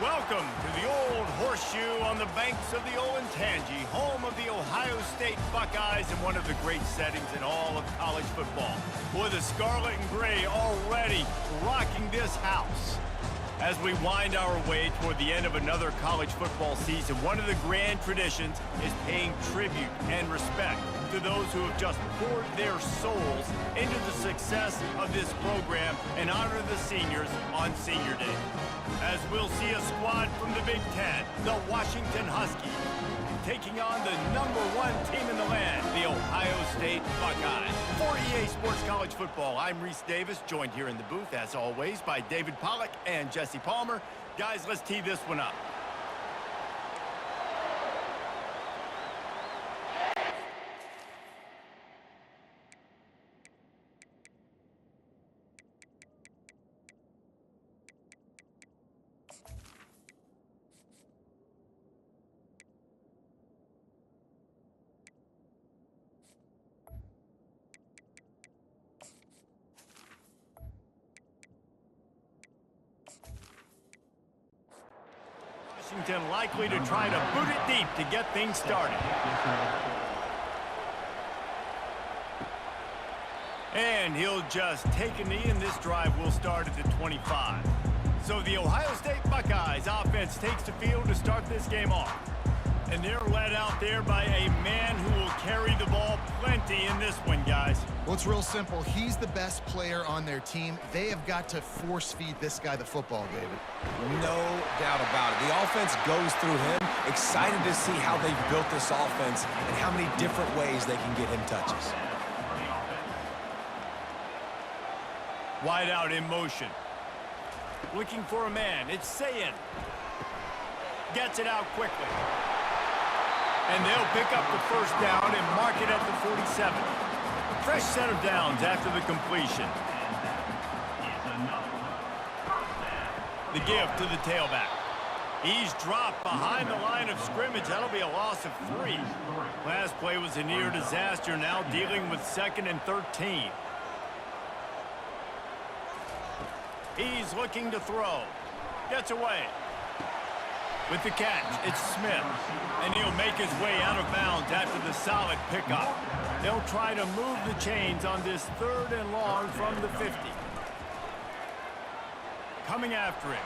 Welcome to the Old Horseshoe on the banks of the Olentangy, home of the Ohio State Buckeyes and one of the great settings in all of college football. Boy, the Scarlet and Gray already rocking this house. As we wind our way toward the end of another college football season, one of the grand traditions is paying tribute and respect to those who have just poured their souls into the success of this program and honor the seniors on Senior Day. As we'll see a squad from the Big Ten, the Washington Huskies, taking on the #1 team in the land, the Ohio State Buckeyes. For EA Sports College Football, I'm Reese Davis, joined here in the booth, as always, by David Pollack and Jesse Palmer. Guys, let's tee this one up. Washington likely to try to boot it deep to get things started. And he'll just take a knee, and this drive will start at the 25. So the Ohio State Buckeyes offense takes the field to start this game off. And they're led out there by a man who will carry the ball plenty in this one, guys. Well, it's real simple. He's the best player on their team. They have got to force-feed this guy the football, David. No doubt about it. The offense goes through him. Excited to see how they've built this offense and how many different ways they can get him touches. Wide out in motion. Looking for a man. It's Sayin. Gets it out quickly. And they'll pick up the first down and mark it at the 47. Fresh set of downs after the completion. The give to the tailback. He's dropped behind the line of scrimmage. That'll be a loss of 3. Last play was a near disaster, now dealing with 2nd and 13. He's looking to throw. Gets away. With the catch, it's Smith. And he'll make his way out of bounds after the solid pickup. They'll try to move the chains on this 3rd and long from the 50. Coming after him.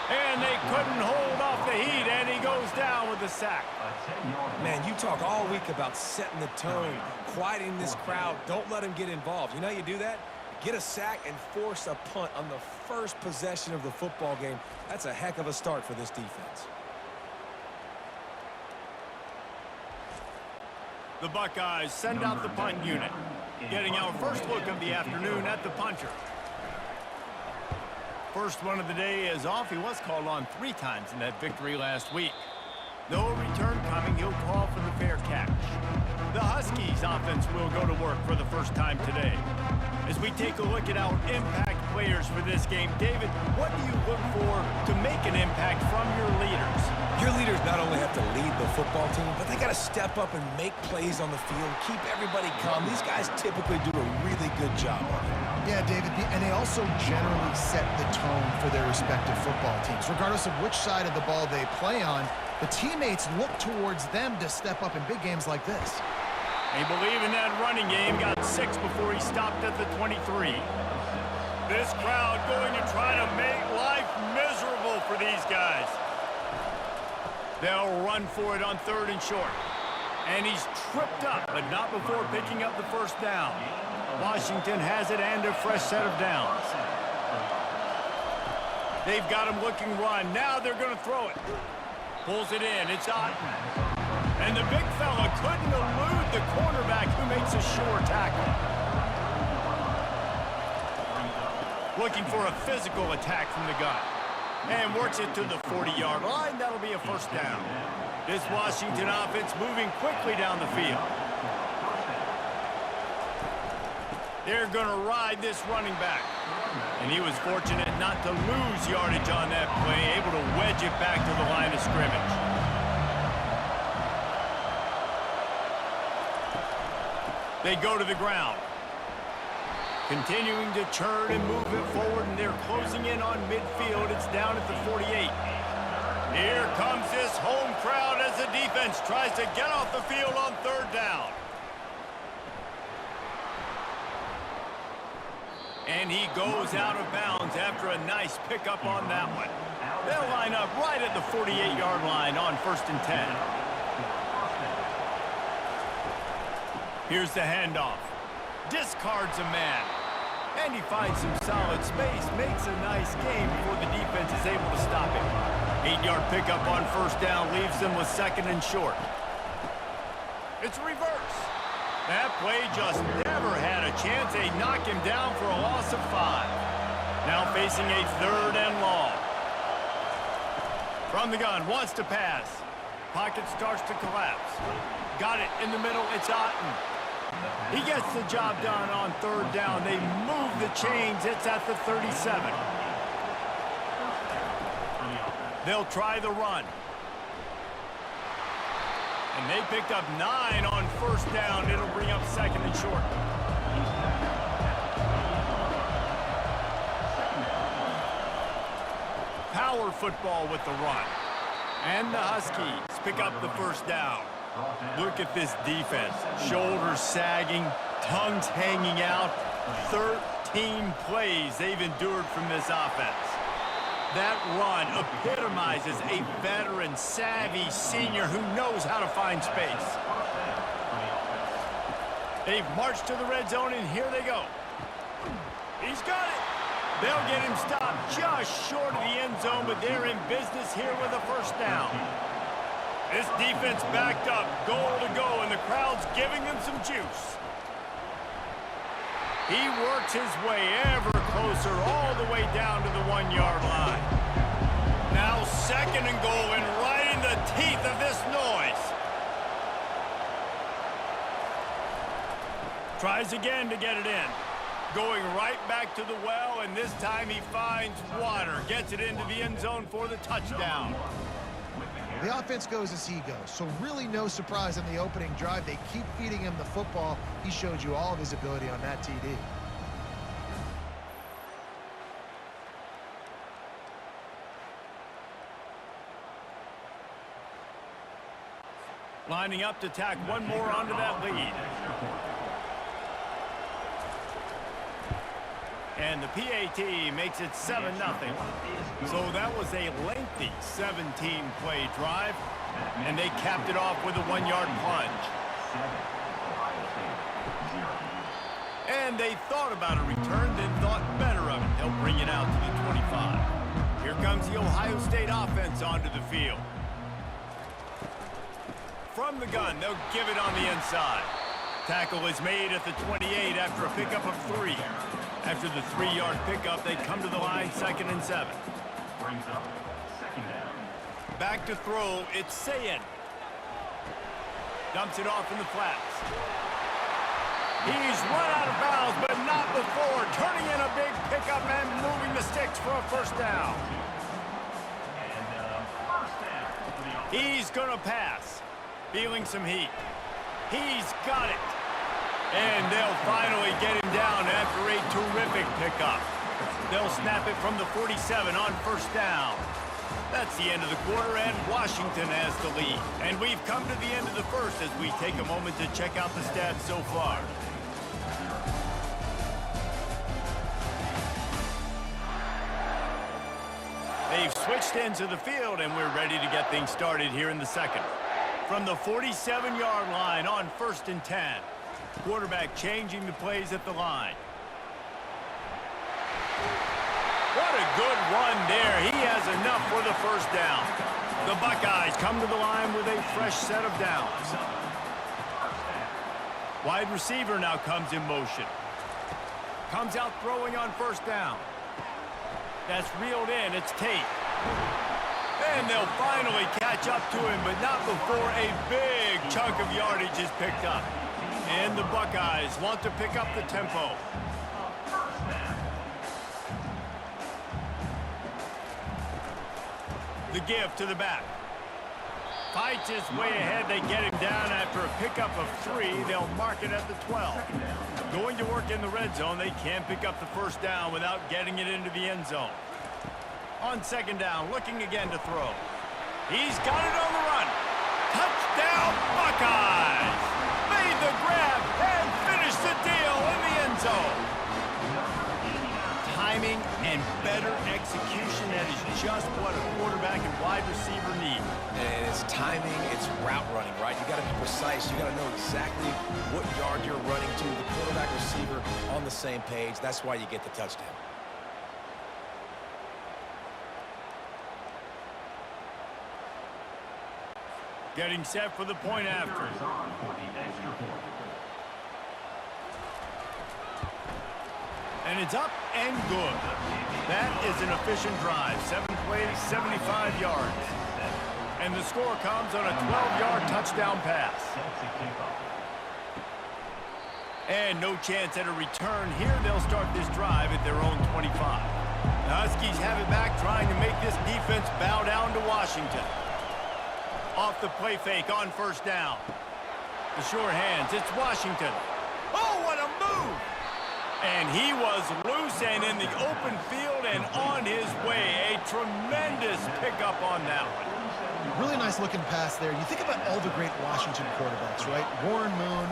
And they couldn't hold off the heat, and he goes down with a sack. Man, you talk all week about setting the tone, quieting this crowd. Don't let them get involved. You know how you do that? Get a sack and force a punt on the first possession of the football game. That's a heck of a start for this defense. The Buckeyes send out the punt unit, getting our first look of the afternoon at the punter. First one of the day is off. He was called on 3 times in that victory last week. No return coming. He'll call for the fair catch. The Huskies offense will go to work for the first time today. As we take a look at our impact players for this game, David, what do you look for to make an impact from your leaders? Your leaders not only have to lead the football team, but they got to step up and make plays on the field, keep everybody calm. These guys typically do a really good job of it. Yeah, David, and they also generally set the tone for their respective football teams. Regardless of which side of the ball they play on, the teammates look towards them to step up in big games like this. They believe in that running game. Got 6 before he stopped at the 23. This crowd going to try to make life miserable for these guys. They'll run for it on 3rd and short. And he's tripped up, but not before picking up the first down. Washington has it and a fresh set of downs. They've got him looking run. Now they're going to throw it. Pulls it in. It's Otten. And the big fella couldn't elude the cornerback who makes a sure tackle. Looking for a physical attack from the gun. And works it to the 40-yard line. That'll be a first down. This Washington offense moving quickly down the field. They're going to ride this running back. And he was fortunate not to lose yardage on that play, able to wedge it back to the line of scrimmage. They go to the ground. Continuing to churn and move it forward, and they're closing in on midfield. It's down at the 48. Here comes this home crowd as the defense tries to get off the field on third down. And he goes out of bounds after a nice pickup on that one. They'll line up right at the 48-yard line on 1st and 10. Here's the handoff. Discards a man. And he finds some solid space, makes a nice game before the defense is able to stop him. 8-yard pickup on 1st down leaves them with 2nd and short. It's a reverse. That play just never had a chance. They knock him down for a loss of 5. Now facing a 3rd and long. From the gun, wants to pass. Pocket starts to collapse. Got it in the middle, it's Otton. He gets the job done on 3rd down. They move the chains. It's at the 37. They'll try the run. And they picked up 9 on 1st down. It'll bring up 2nd and short. Power football with the run. And the Huskies pick up the 1st down. Look at this defense. Shoulders sagging, tongues hanging out. 13 plays they've endured from this offense. That run epitomizes a veteran, savvy senior who knows how to find space. They've marched to the red zone, and here they go. He's got it. They'll get him stopped just short of the end zone, but they're in business here with a 1st down. This defense backed up, goal to go, and the crowd's giving them some juice. He works his way ever closer all the way down to the 1-yard line. Now 2nd and goal, and right in the teeth of this noise. Tries again to get it in. Going right back to the well, and this time he finds water. Gets it into the end zone for the touchdown. The offense goes as he goes, so really no surprise on the opening drive. They keep feeding him the football. He showed you all of his ability on that TD. Lining up to tack one more onto that lead. And the PAT makes it 7-0. So that was a lengthy 17-play drive, and they capped it off with a 1-yard plunge. And they thought about a return, then thought better of it. They'll bring it out to the 25. Here comes the Ohio State offense onto the field. From the gun, they'll give it on the inside. Tackle is made at the 28 after a pickup of 3. After the 3-yard pickup, they come to the line 2nd and 7. Back to throw, it's Sayin. Dumps it off in the flats. He's run out of bounds, but not before. Turning in a big pickup and moving the sticks for a 1st down. He's going to pass. Feeling some heat. He's got it. And they'll finally get him down after a terrific pickup. They'll snap it from the 47 on 1st down. That's the end of the quarter, and Washington has the lead. And we've come to the end of the 1st as we take a moment to check out the stats so far. They've switched ends of the field, and we're ready to get things started here in the 2nd. From the 47-yard line on 1st and 10. Quarterback changing the plays at the line. What a good run there. He has enough for the 1st down. The Buckeyes come to the line with a fresh set of downs. Wide receiver now comes in motion. Comes out throwing on 1st down. That's reeled in. It's Tate. And they'll finally catch up to him, but not before a big chunk of yardage is picked up. And the Buckeyes want to pick up the tempo. The give to the back. Fights his way ahead. They get him down after a pickup of 3. They'll mark it at the 12. Going to work in the red zone. They can't pick up the first down without getting it into the end zone. On second down, looking again to throw. He's got it on the run. Touchdown, Buckeyes! Made the grab and finished the deal in the end zone. Timing and better execution, that is just what a quarterback and wide receiver need. And it's timing, it's route running, right? You got to be precise. You got to know exactly what yard you're running to. The quarterback receiver on the same page. That's why you get the touchdown. Getting set for the point after. And it's up and good. That is an efficient drive. 7 plays, 75 yards. And the score comes on a 12-yard touchdown pass. And no chance at a return here. They'll start this drive at their own 25. The Huskies have it back, trying to make this defense bow down to Washington. Off the play fake on first down. The sure hands, it's Washington. Oh, what a move! And he was loose and in the open field and on his way. A tremendous pickup on that one. Really nice looking pass there. You think about all the great Washington quarterbacks, right? Warren Moon,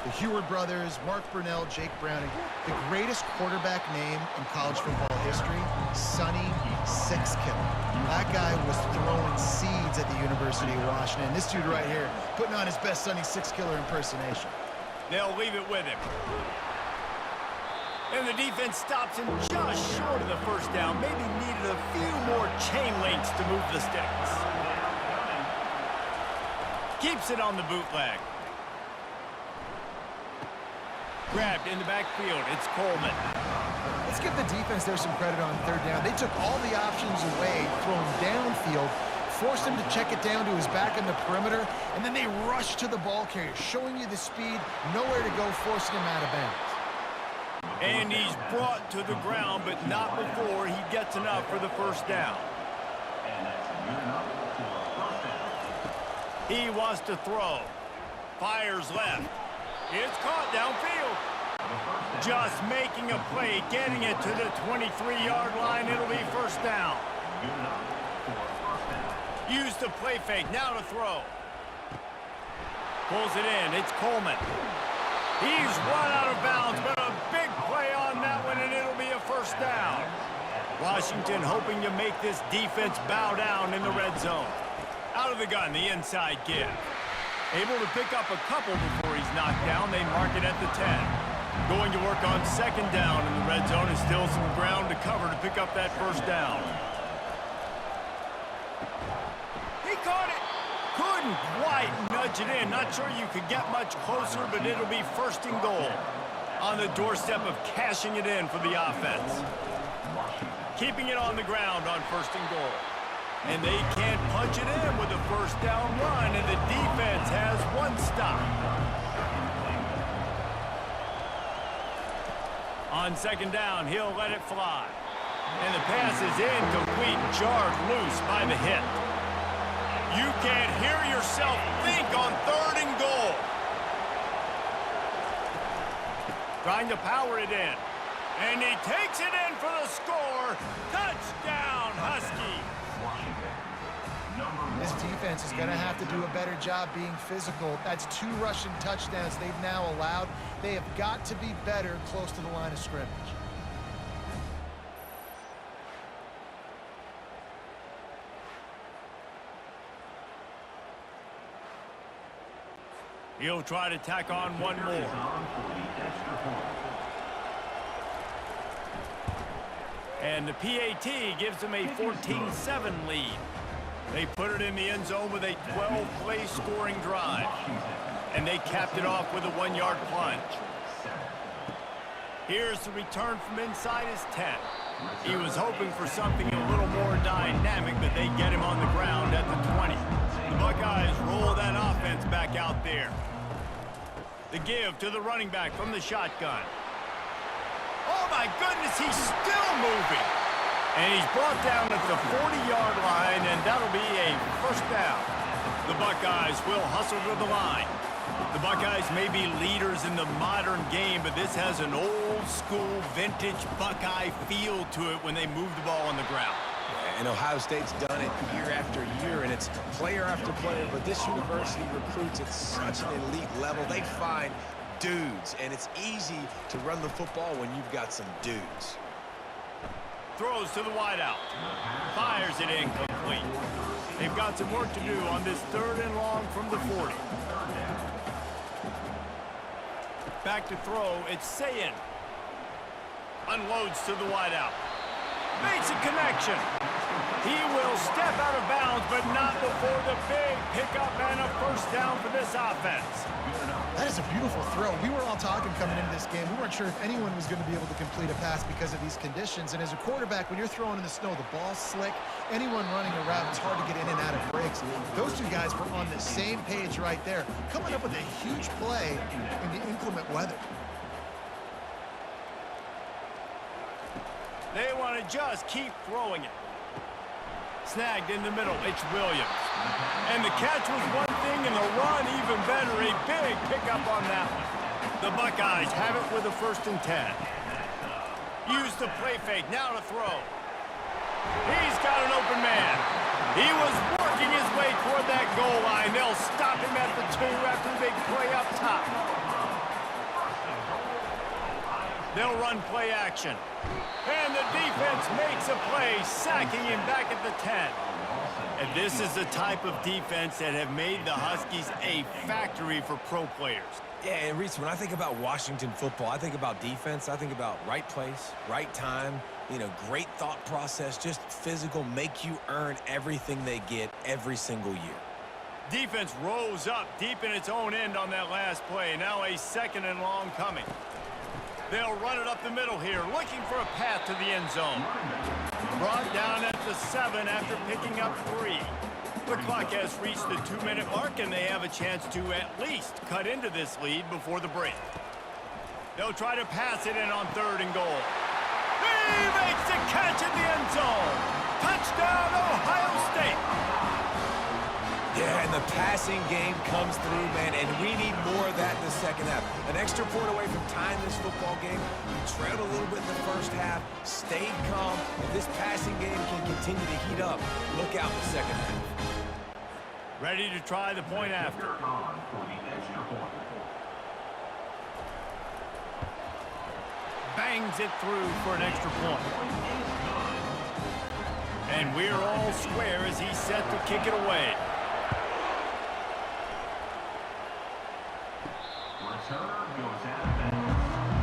the Heward brothers, Mark Brunell, Jake Browning. The greatest quarterback name in college football history, Sonny Sixkiller. That guy was throwing seeds at the University of Washington. This dude right here, putting on his best Sonny Sixkiller impersonation. They'll leave it with him. And the defense stops him just short of the first down. Maybe needed a few more chain links to move the sticks. Keeps it on the bootleg. Grabbed in the backfield. It's Coleman. Let's give the defense there some credit on third down. They took all the options away, thrown downfield, forced him to check it down to his back in the perimeter, and then they rushed to the ball carrier, showing you the speed, nowhere to go, forcing him out of bounds. And he's brought to the ground, but not before he gets enough for the first down. He wants to throw. Fires left. It's caught downfield. Just making a play, getting it to the 23-yard line. It'll be first down. Use the play fake. Now to throw. Pulls it in. It's Coleman. He's run out of bounds, but a big play on that one, and it'll be a first down. Washington hoping to make this defense bow down in the red zone. Out of the gun, the inside give. Able to pick up a couple before he's knocked down. They mark it at the 10. Going to work on second down in the red zone, and still some ground to cover to pick up that first down. He caught it. Couldn't quite nudge it in. Not sure you could get much closer, but it'll be first and goal. On the doorstep of cashing it in for the offense. Keeping it on the ground on first and goal. And they can't punch it in with a first down run, and the defense has one stop. On second down, he'll let it fly. And the pass is incomplete, jarred loose by the hit. You can't hear yourself think on third and goal. Trying to power it in. And he takes it in for the score. Touchdown, Huskies. This defense is going to have to do a better job being physical. That's 2 rushing touchdowns they've now allowed. They have got to be better close to the line of scrimmage. He'll try to tack on one more. And the PAT gives them a 14-7 lead. They put it in the end zone with a 12-play scoring drive. And they capped it off with a 1-yard plunge. Here's the return from inside his 10. He was hoping for something a little more dynamic, but they get him on the ground at the 20. The Buckeyes roll that offense back out there. The give to the running back from the shotgun. Oh, my goodness, he's still moving. And he's brought down at the 40-yard line, and that'll be a first down. The Buckeyes will hustle to the line. The Buckeyes may be leaders in the modern game, but this has an old-school, vintage Buckeye feel to it when they move the ball on the ground. And Ohio State's done it year after year, and it's player after player, but this university recruits at such an elite level. They find dudes, and it's easy to run the football when you've got some dudes. Throws to the wideout. Fires it incomplete. They've got some work to do on this 3rd and long from the 40. Back to throw, it's Sayin. Unloads to the wideout. Makes a connection. He will step out of bounds, but not before the big pickup and a first down for this offense. That is a beautiful throw. We were all talking coming into this game. We weren't sure if anyone was going to be able to complete a pass because of these conditions. And as a quarterback, when you're throwing in the snow, the ball's slick. Anyone running a route, it's hard to get in and out of breaks. Those two guys were on the same page right there, coming up with a huge play in the inclement weather. They want to just keep throwing it. Snagged in the middle, it's Williams. And the catch was one thing, and the run even better. A big pickup on that one. The Buckeyes have it with a 1st and 10. Use the play fake, now to throw. He's got an open man. He was working his way toward that goal line. They'll stop him at the 2 after the big play up top. They'll run play action. And the defense makes a play, sacking him back at the 10. And this is the type of defense that have made the Huskies a factory for pro players. Yeah, and Reese, when I think about Washington football, I think about defense. I think about right place, right time, great thought process, just physical, make you earn everything they get every single year. Defense rose up deep in its own end on that last play. Now a 2nd and long coming. They'll run it up the middle here, looking for a path to the end zone. Brought down at the 7 after picking up 3. The clock has reached the 2-minute mark, and they have a chance to at least cut into this lead before the break. They'll try to pass it in on 3rd and goal. He makes the catch in the end zone. Touchdown, Ohio State. Yeah, and the passing game comes through, man, and we need more of that in the second half. An extra point away from tying this football game. We trailed a little bit in the first half, stayed calm. If this passing game can continue to heat up, look out in the second half. Ready to try the point after. Bangs it through for an extra point. And we're all square as he's set to kick it away.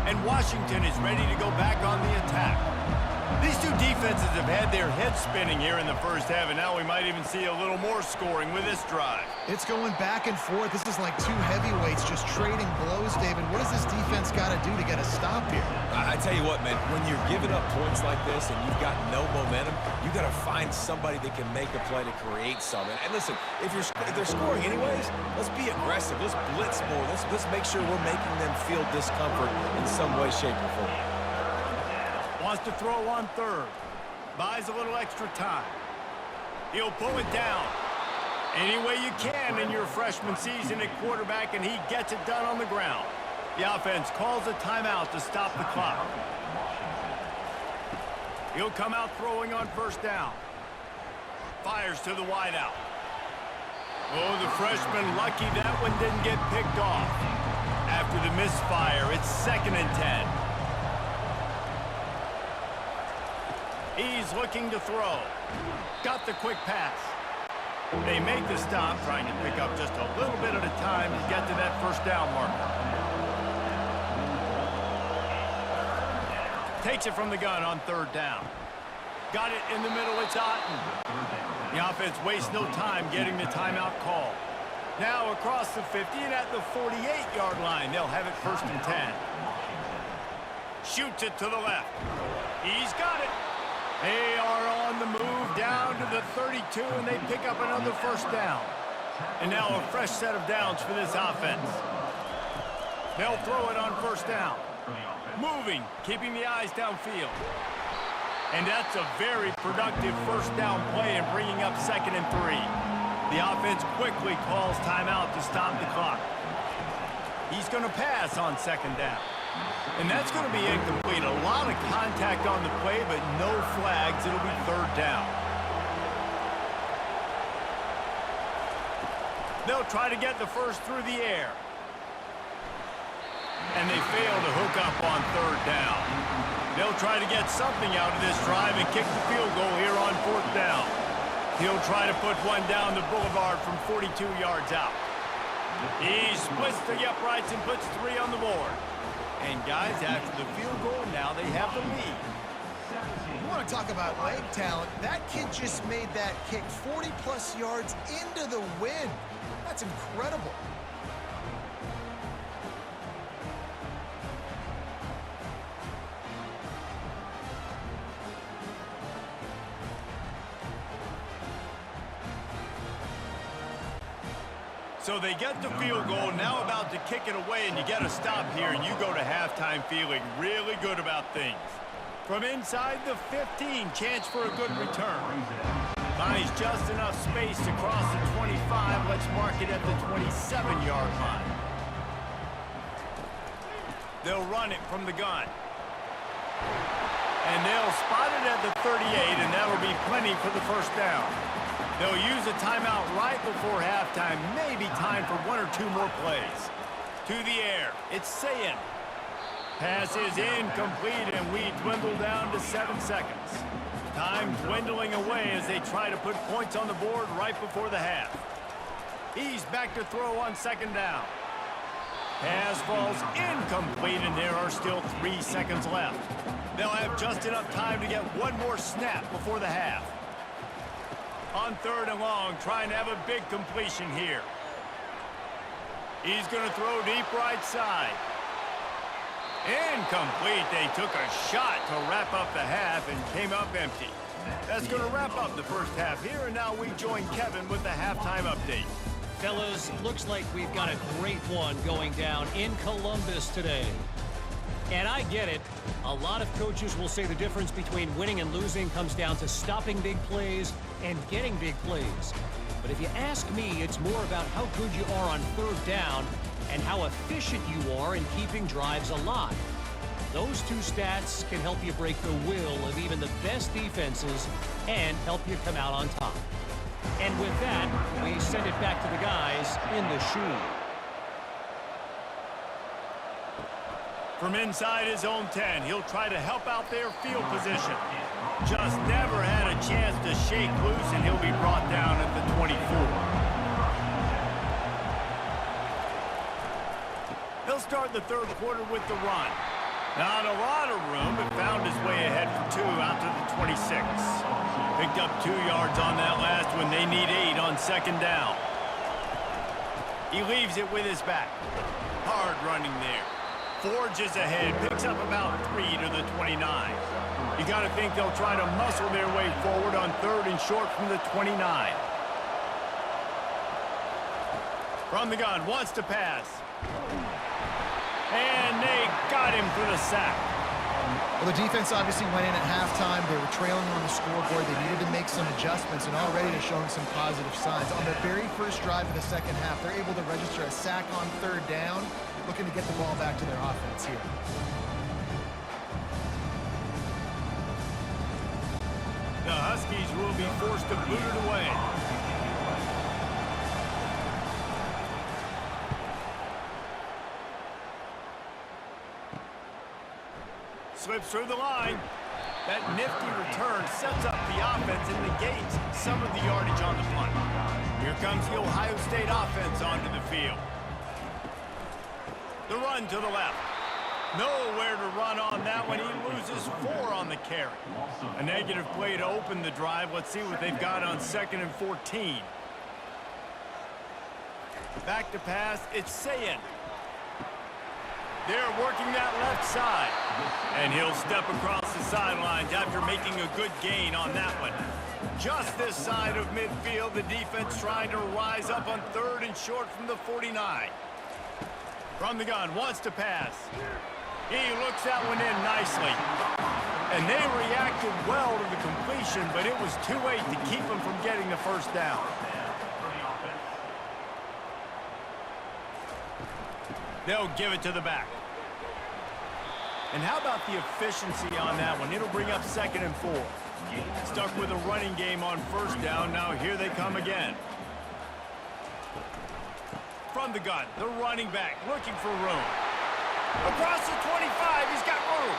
And Washington is ready to go back on the attack. These two defenses have had their heads spinning here in the first half, and now we might even see a little more scoring with this drive. It's going back and forth. This is like two heavyweights just trading blows, David. What does this defense got to do to get a stop here? I tell you what, man, when you're giving up points like this and you've got no momentum, you got to find somebody that can make a play to create something. And listen, if they're scoring anyways, let's be aggressive. Let's blitz more. Let's make sure we're making them feel discomfort in some way, shape, or form. Wants to throw on 3rd. Buys a little extra time. He'll pull it down. Any way you can in your freshman season at quarterback, and he gets it done on the ground. The offense calls a timeout to stop the clock. He'll come out throwing on 1st down. Fires to the wideout. Oh, the freshman lucky that one didn't get picked off. After the misfire, it's 2nd and 10. He's looking to throw. Got the quick pass. They make the stop, trying to pick up just a little bit at a time to get to that 1st down marker. Takes it from the gun on 3rd down. Got it in the middle, it's Otten. The offense wastes no time getting the timeout call. Now across the 50 and at the 48-yard line, they'll have it 1st and 10. Shoots it to the left. He's got it. They are on the move down to the 32, and they pick up another 1st down. And now a fresh set of downs for this offense. They'll throw it on 1st down. Moving, keeping the eyes downfield. And that's a very productive 1st down play and bringing up 2nd and 3. The offense quickly calls timeout to stop the clock. He's going to pass on second down. And that's going to be incomplete. A lot of contact on the play, but no flags. It'll be third down. They'll try to get the first through the air. And they fail to hook up on third down. They'll try to get something out of this drive and kick the field goal here on fourth down. He'll try to put one down the boulevard from 42 yards out. He splits the uprights and puts 3 on the board. And guys, after the field goal, now they have the lead. You want to talk about leg talent? That kid just made that kick 40-plus yards into the wind. That's incredible. So they get the field goal, now about to kick it away, and you get a stop here, and you go to halftime feeling really good about things. From inside the 15, chance for a good return. Finds just enough space to cross the 25. Let's mark it at the 27-yard line. They'll run it from the gun. And they'll spot it at the 38, and that'll be plenty for the first down. They'll use a timeout right before halftime. Maybe time for 1 or 2 more plays. To the air. It's Sayin. Pass is incomplete, and we dwindle down to 7 seconds. Time dwindling away as they try to put points on the board right before the half. He's back to throw on second down. Pass falls incomplete, and there are still 3 seconds left. They'll have just enough time to get one more snap before the half. On third and long, trying to have a big completion here. He's going to throw deep right side. Incomplete. They took a shot to wrap up the half and came up empty. That's going to wrap up the first half here, and now we join Kevin with the halftime update. Fellas, looks like we've got a great one going down in Columbus today. And I get it. A lot of coaches will say the difference between winning and losing comes down to stopping big plays and getting big plays. But if you ask me, it's more about how good you are on third down and how efficient you are in keeping drives alive. Those 2 stats can help you break the will of even the best defenses and help you come out on top. And with that, we send it back to the guys in the shoe. From inside his own 10, he'll try to help out their field position. Just never had a chance to shake loose, and he'll be brought down at the 24. He'll start the third quarter with the run. Not a lot of room, but found his way ahead for 2 out to the 26. Picked up 2 yards on that last one. They need 8 on second down. He leaves it with his back. Hard running there. Forges ahead, picks up about 3 to the 29. You got to think they'll try to muscle their way forward on third and short from the 29. From the gun, wants to pass. And they got him for the sack. Well, the defense obviously went in at halftime. They were trailing on the scoreboard. They needed to make some adjustments, and already they're showing some positive signs. On their very first drive of the second half, they're able to register a sack on third down, looking to get the ball back to their offense here. The Huskies will be forced to boot it away. Slips through the line. That nifty return sets up the offense and negates some of the yardage on the punt. Here comes the Ohio State offense onto the field. The run to the left. Nowhere to run on that one. He loses 4 on the carry. A negative play to open the drive. Let's see what they've got on 2nd and 14. Back to pass. It's Sayin. They're working that left side. And he'll step across the sidelines after making a good gain on that one. Just this side of midfield, the defense trying to rise up on third and short from the 49. From the gun, wants to pass. He looks that one in nicely. And they reacted well to the completion, but it was too late to keep him from getting the first down. They'll give it to the back. And how about the efficiency on that one? It'll bring up 2nd and 4. Stuck with a running game on 1st down. Now here they come again. From the gun, the running back looking for room. Across the 25, he's got room.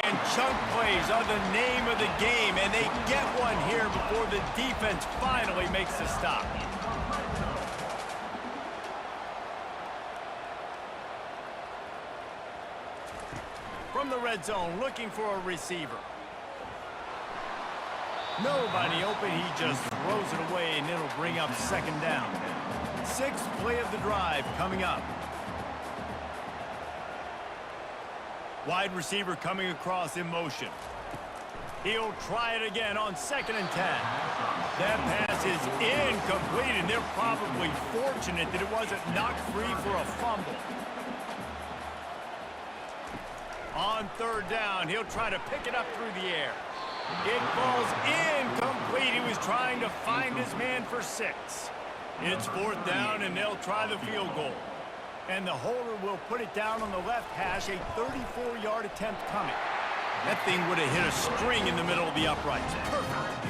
And chunk plays are the name of the game, and they get one here before the defense finally makes a stop. From the red zone, looking for a receiver. Nobody open, he just throws it away, and it'll bring up 2nd down. 6th play of the drive coming up. Wide receiver coming across in motion. He'll try it again on 2nd and 10. That pass is incomplete, and they're probably fortunate that it wasn't knocked free for a fumble. On 3rd down, he'll try to pick it up through the air. It falls incomplete. He was trying to find his man for 6. It's 4th down, and they'll try the field goal. And the holder will put it down on the left hash, a 34-yard attempt coming. That thing would have hit a string in the middle of the uprights. Perfect.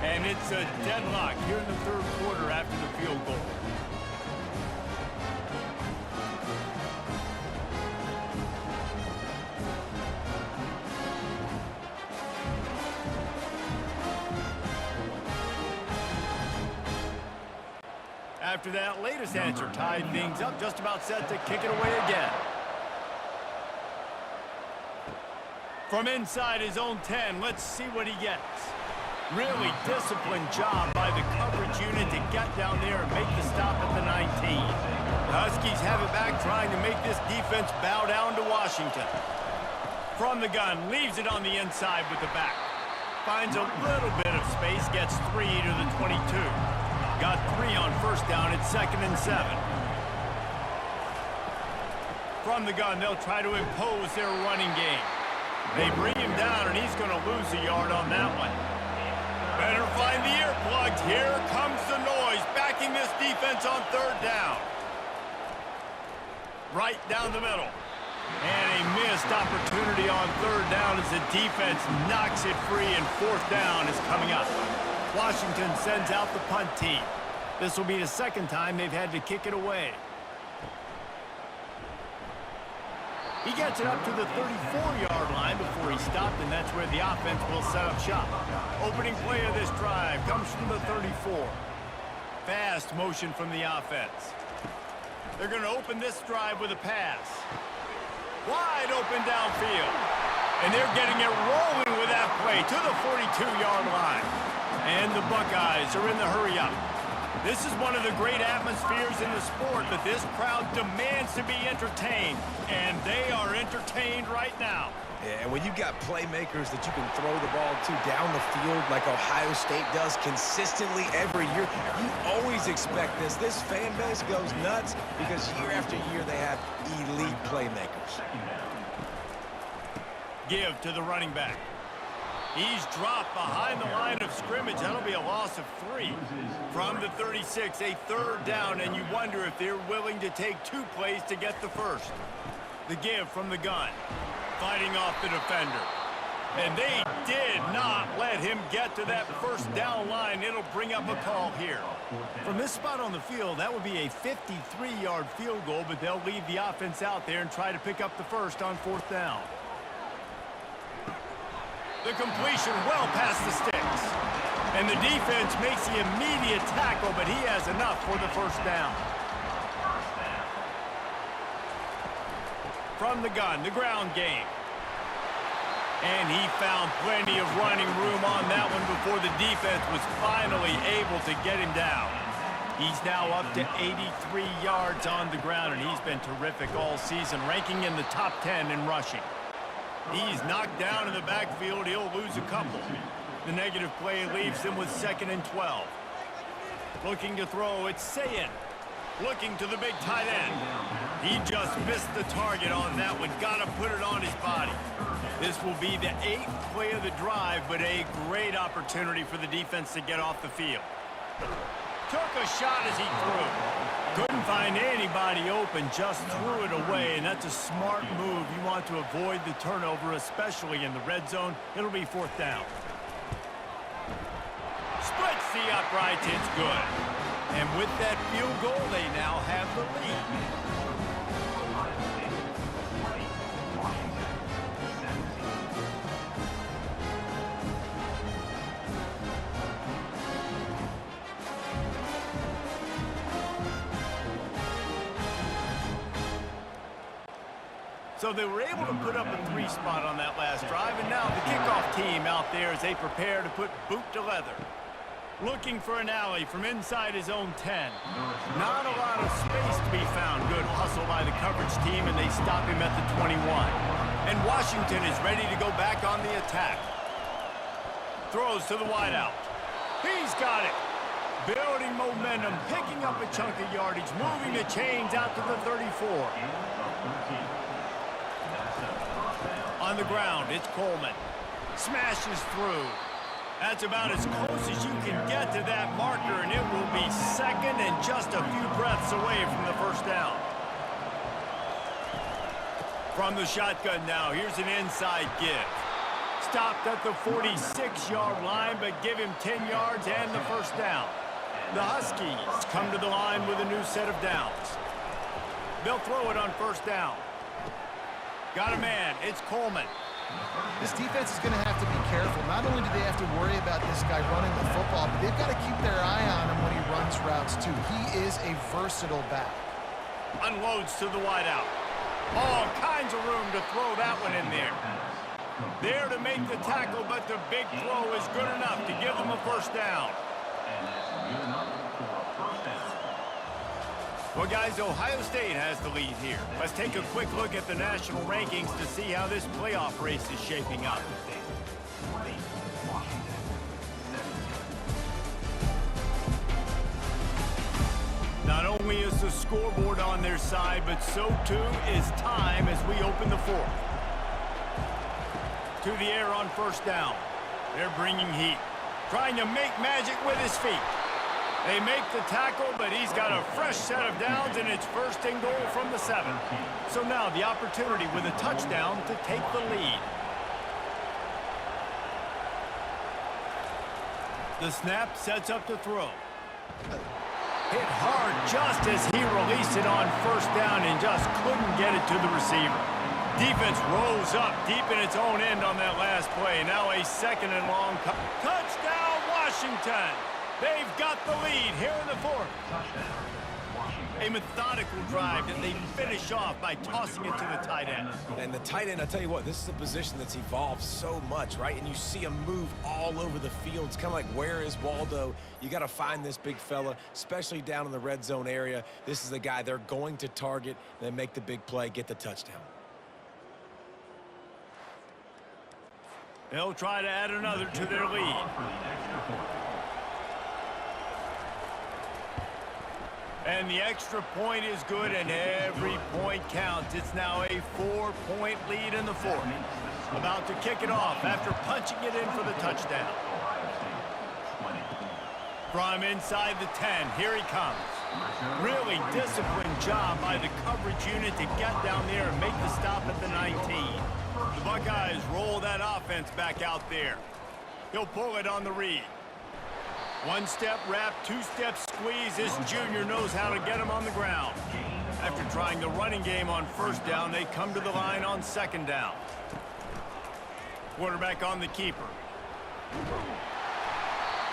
And it's a deadlock here in the 3rd quarter after the field goal. After that latest answer tied things up, just about set to kick it away again. From inside his own 10, let's see what he gets. Really disciplined job by the coverage unit to get down there and make the stop at the 19. The Huskies have it back, trying to make this defense bow down to Washington. From the gun, leaves it on the inside with the back. Finds a little bit of space, gets 3 to the 22. Got 3 on 1st down at 2nd and 7. From the gun, they'll try to impose their running game. They bring him down, and he's going to lose a yard on that one. Better find the earplugs. Here comes the noise, backing this defense on 3rd down. Right down the middle. And a missed opportunity on 3rd down as the defense knocks it free, and 4th down is coming up. Washington sends out the punt team. This will be the 2nd time they've had to kick it away. He gets it up to the 34-yard line before he stopped, and that's where the offense will set up shop. Opening play of this drive comes from the 34. Fast motion from the offense. They're going to open this drive with a pass. Wide open downfield. And they're getting it rolling with that play to the 42-yard line. And the Buckeyes are in the hurry-up. This is one of the great atmospheres in the sport, but this crowd demands to be entertained, and they are entertained right now. Yeah, and when you've got playmakers that you can throw the ball to down the field like Ohio State does consistently every year, you always expect this. This fan base goes nuts because year after year they have elite playmakers. Give to the running back. He's dropped behind the line of scrimmage. That'll be a loss of 3. From the 36, a 3rd down, and you wonder if they're willing to take 2 plays to get the 1st. The give from the gun, fighting off the defender. And they did not let him get to that 1st down line. It'll bring up a call here. From this spot on the field, that would be a 53-yard field goal, but they'll leave the offense out there and try to pick up the 1st on 4th down. The completion well past the sticks. And the defense makes the immediate tackle, but he has enough for the 1st down. From the gun, the ground game. And he found plenty of running room on that one before the defense was finally able to get him down. He's now up to 83 yards on the ground, and he's been terrific all season, ranking in the top 10 in rushing. He's knocked down in the backfield. He'll lose a couple. The negative play leaves him with 2nd and 12. Looking to throw, it's Sayin. Looking to the big tight end. He just missed the target on that one. Got to put it on his body. This will be the 8th play of the drive, but a great opportunity for the defense to get off the field. Took a shot as he threw. Couldn't find anybody open, just threw it away, and that's a smart move. You want to avoid the turnover, especially in the red zone. It'll be 4th down. Splits the uprights, it's good. And with that field goal, they now have the lead. So they were able to put up a 3 spot on that last drive, and now the kickoff team out there as they prepare to put boot to leather. Looking for an alley from inside his own 10. Not a lot of space to be found. Good hustle by the coverage team, and they stop him at the 21. And Washington is ready to go back on the attack. Throws to the wideout. He's got it. Building momentum, picking up a chunk of yardage, moving the chains out to the 34. On the ground, it's Coleman. Smashes through. That's about as close as you can get to that marker, and it will be 2nd and just a few breaths away from the 1st down. From the shotgun now, here's an inside give. Stopped at the 46-yard line, but give him 10 yards and the 1st down. The Huskies come to the line with a new set of downs. They'll throw it on 1st down. Got a man. It's Coleman. This defense is going to have to be careful. Not only do they have to worry about this guy running the football, but they've got to keep their eye on him when he runs routes, too. He is a versatile back. Unloads to the wideout. All kinds of room to throw that one in there. There to make the tackle, but the big throw is good enough to give them a 1st down. Well, guys, Ohio State has the lead here. Let's take a quick look at the national rankings to see how this playoff race is shaping up. Not only is the scoreboard on their side, but so too is time as we open the 4th. To the air on 1st down. They're bringing heat. Trying to make magic with his feet. They make the tackle, but he's got a fresh set of downs, and it's 1st and goal from the 7. So now the opportunity with a touchdown to take the lead. The snap sets up to throw. Hit hard just as he released it on 1st down and just couldn't get it to the receiver. Defense rose up deep in its own end on that last play. Now a 2nd and long. Touchdown, Washington! They've got the lead here in the 4th. A methodical drive that they finish off by tossing it to the tight end. And the tight end, I tell you what, this is a position that's evolved so much, right? And you see him move all over the field. It's kind of like, where is Waldo? You got to find this big fella, especially down in the red zone area. This is the guy they're going to target, then make the big play, get the touchdown. They'll try to add another to their lead. And the extra point is good, and every point counts. It's now a 4-point lead in the 4th. About to kick it off after punching it in for the touchdown. From inside the 10, here he comes. Really disciplined job by the coverage unit to get down there and make the stop at the 19. The Buckeyes roll that offense back out there. He'll pull it on the read. 1-step wrap, 2-step squeeze. This junior knows how to get him on the ground. After trying the running game on 1st down, they come to the line on 2nd down. Quarterback on the keeper.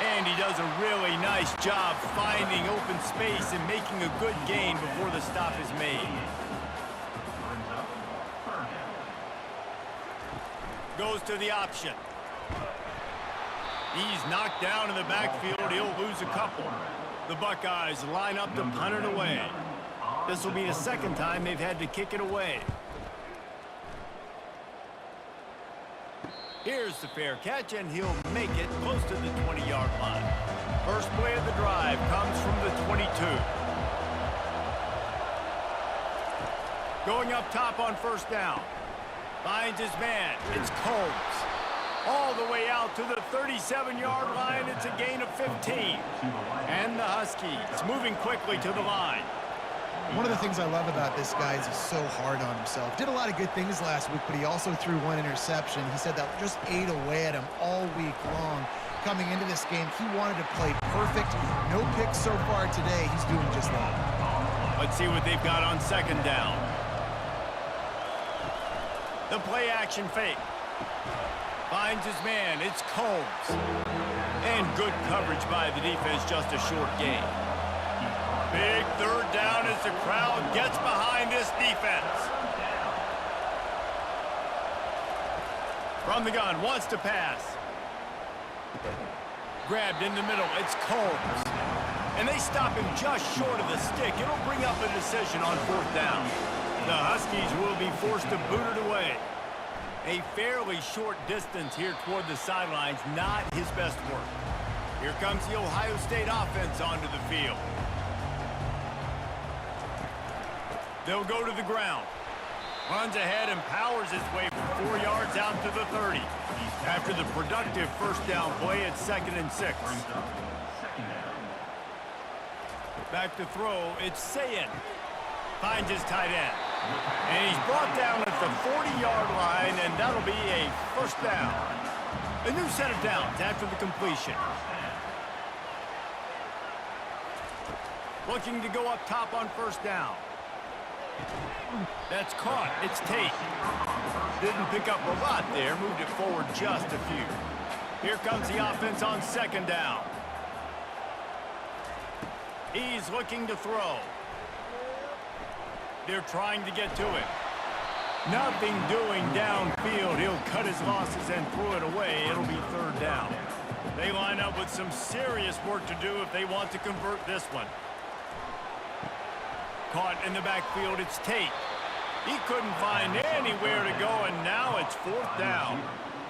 And he does a really nice job finding open space and making a good gain before the stop is made. Goes to the option. He's knocked down in the backfield. He'll lose a couple. The Buckeyes line up to punt it away. This will be the 2nd time they've had to kick it away. Here's the fair catch, and he'll make it close to the 20-yard line. First play of the drive comes from the 22. Going up top on 1st down. Finds his man. It's Combs. All the way out to the 37-yard line. It's a gain of 15. And the Huskies moving quickly to the line. One of the things I love about this guy is he's so hard on himself. Did a lot of good things last week, but he also threw one interception. He said that just ate away at him all week long. Coming into this game, he wanted to play perfect. No picks so far today. He's doing just that. Let's see what they've got on second down. The play action fake. Finds his man. It's Combs. And good coverage by the defense, just a short gain. Big third down as the crowd gets behind this defense. From the gun, wants to pass. Grabbed in the middle, it's Combs. And they stop him just short of the stick. It'll bring up a decision on fourth down. The Huskies will be forced to boot it away. A fairly short distance here toward the sidelines, not his best work. Here comes the Ohio State offense onto the field. They'll go to the ground. Runs ahead and powers his way for 4 yards out to the 30. After the productive first down play, it's 2nd and 6. Back to throw, it's Sayin. Finds his tight end. And he's brought down at the 40-yard line, and that'll be a first down. A new set of downs after the completion. Looking to go up top on first down. That's caught. It's Tate. Didn't pick up a lot there. Moved it forward just a few. Here comes the offense on second down. He's looking to throw. They're trying to get to it. Nothing doing downfield. He'll cut his losses and throw it away. It'll be third down. They line up with some serious work to do if they want to convert this one. Caught in the backfield, it's Tate. He couldn't find anywhere to go, and now it's fourth down.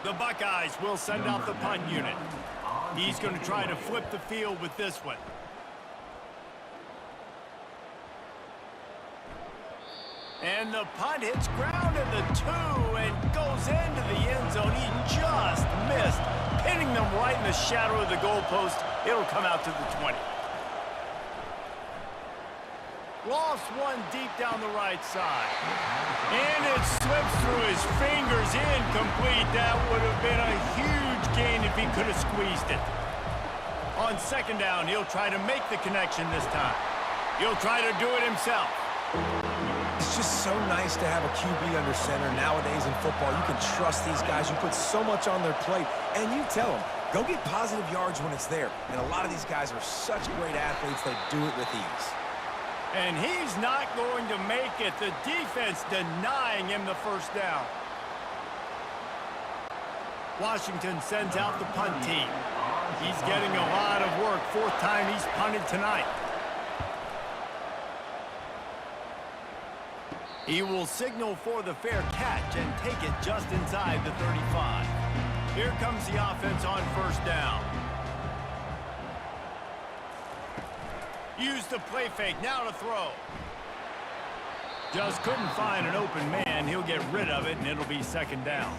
The Buckeyes will send out the punt unit. He's going to try to flip the field with this one. And the punt hits ground at the 2 and goes into the end zone. He just missed, pinning them right in the shadow of the goalpost. It'll come out to the 20. Lost one deep down the right side. And it slips through his fingers, incomplete. That would have been a huge gain if he could have squeezed it. On second down, he'll try to make the connection this time. He'll try to do it himself. It's just so nice to have a QB under center nowadays in football. You can trust these guys. You put so much on their plate, and you tell them, go get positive yards when it's there. And a lot of these guys are such great athletes, they do it with ease. And he's not going to make it. The defense denying him the first down. Washington sends out the punt team. He's getting a lot of work. Fourth time he's punted tonight. He will signal for the fair catch and take it just inside the 35. Here comes the offense on first down. Use the play fake, now to throw. Just couldn't find an open man. He'll get rid of it, and it'll be second down.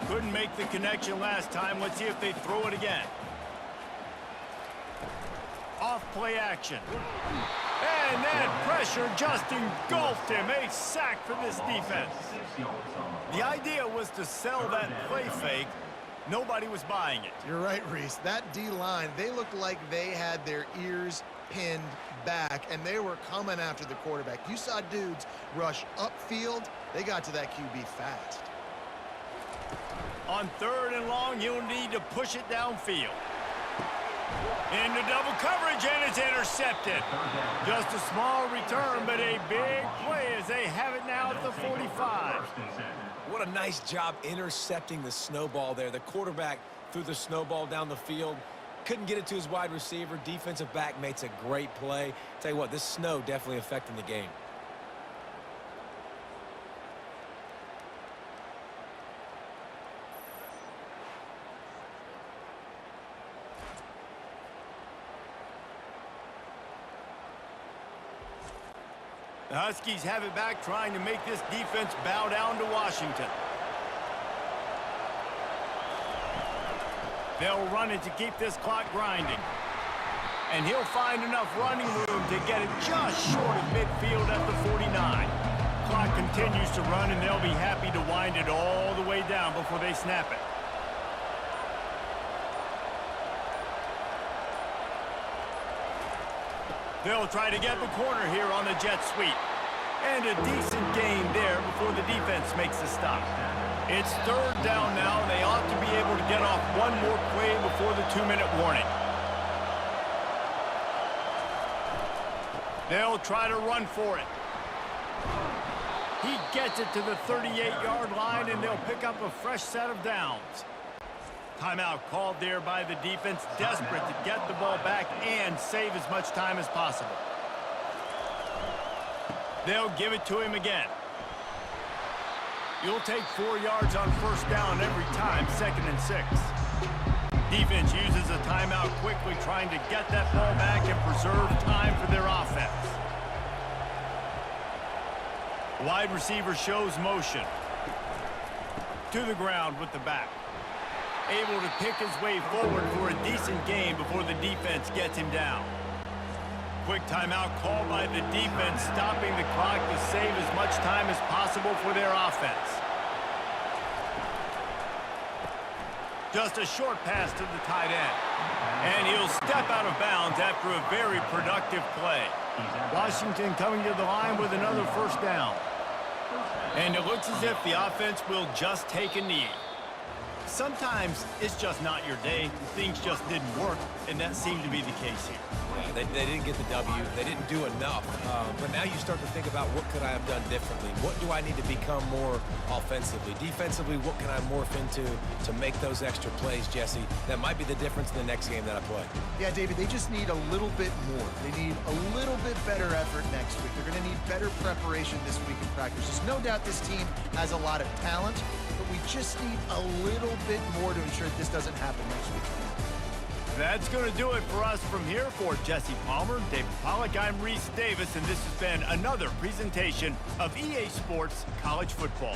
Couldn't make the connection last time. Let's see if they throw it again. Off play action. And that pressure just engulfed him. A sack for this defense. The idea was to sell that play fake. Nobody was buying it. You're right, Reese. That D-line, they looked like they had their ears pinned back, and they were coming after the quarterback. You saw dudes rush upfield. They got to that QB fast. On third and long, you'll need to push it downfield. Into double coverage, and it's intercepted. Just a small return, but a big play as they have it now at the 45. What a nice job intercepting the snowball there. The quarterback threw the snowball down the field. Couldn't get it to his wide receiver. Defensive back makes a great play. Tell you what, this snow definitely affecting the game. The Huskies have it back, trying to make this defense bow down to Washington. They'll run it to keep this clock grinding. And he'll find enough running room to get it just short of midfield at the 49. Clock continues to run, and they'll be happy to wind it all the way down before they snap it. They'll try to get the corner here on the jet sweep. And a decent gain there before the defense makes a stop. It's third down now, and they ought to be able to get off one more play before the 2-minute warning. They'll try to run for it. He gets it to the 38-yard line, and they'll pick up a fresh set of downs. Timeout called there by the defense, desperate to get the ball back and save as much time as possible. They'll give it to him again. You'll take 4 yards on first down every time, 2nd and 6. Defense uses a timeout quickly, trying to get that ball back and preserve time for their offense. Wide receiver shows motion. To the ground with the back. Able to pick his way forward for a decent gain before the defense gets him down. Quick timeout called by the defense, stopping the clock to save as much time as possible for their offense. Just a short pass to the tight end. And he'll step out of bounds after a very productive play. Washington coming to the line with another first down. And it looks as if the offense will just take a knee. Sometimes it's just not your day. Things just didn't work, and that seemed to be the case here. Yeah, they didn't get the W. They didn't do enough. But now you start to think about, what could I have done differently? What do I need to become more offensively? Defensively, what can I morph into to make those extra plays, Jesse? That might be the difference in the next game that I play. Yeah, David, they just need a little bit more. They need a little bit better effort next week. They're going to need better preparation this week in practice. There's no doubt this team has a lot of talent, but we just need a little bit more to ensure that this doesn't happen next week. That's going to do it for us from here. For Jesse Palmer, David Pollack, I'm Reese Davis, and this has been another presentation of EA Sports College Football.